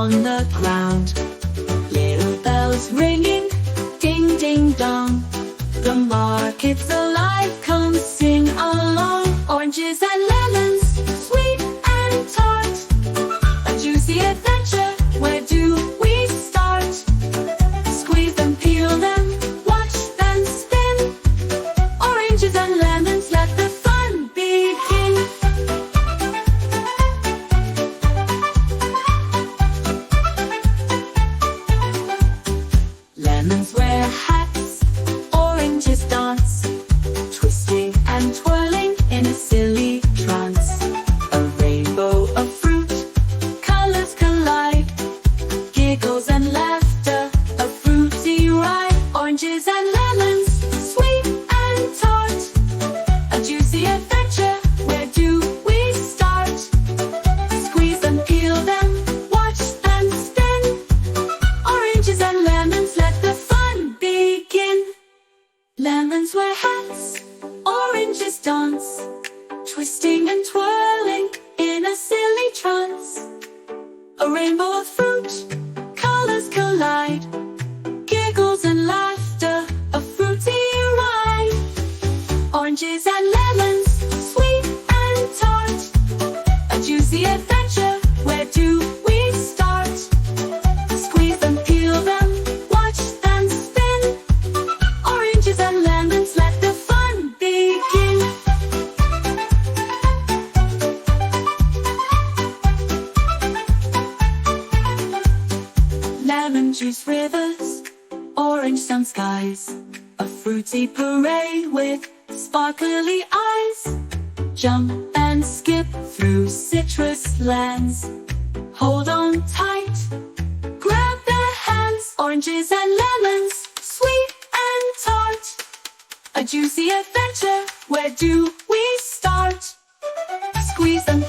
on the ground. Little bells ringing, ding ding dong. The market's alive, come sing along. Oranges and lemons, sweet and tart. A juicy adventure, where do we start? Squeeze them, peel them, watch them spin. Oranges and lemons, let the fun begin. Lemons wear hats, oranges dance, twisting and twirling in a silly trance. A rainbow of fruit, colors collide, giggles and laughter, a fruity ride. Oranges and lemons, sweet and tart. A juicy adventure, where do we start? Squeeze them, peel them, watch them spin. Oranges and lemons, let the fun begin. Lemons wear hats, oranges dance, twisting and twirling in a silly trance. A rainbow of fruit, colors collide, giggles and laughter, a fruity ride. Oranges and lemons, sweet and tart. A juicy adventure, where do we start? Squeeze them, peel them, watch them spin. Oranges and lemons, let the fun begin. Lemon juice rivers, orange sun skies, a fruity parade with sparkly eyes. Jump and skip through citrus lands. Hold on tight, grab their hands. Oranges and lemons, sweet and tart. A juicy adventure, where do we start? Squeeze them,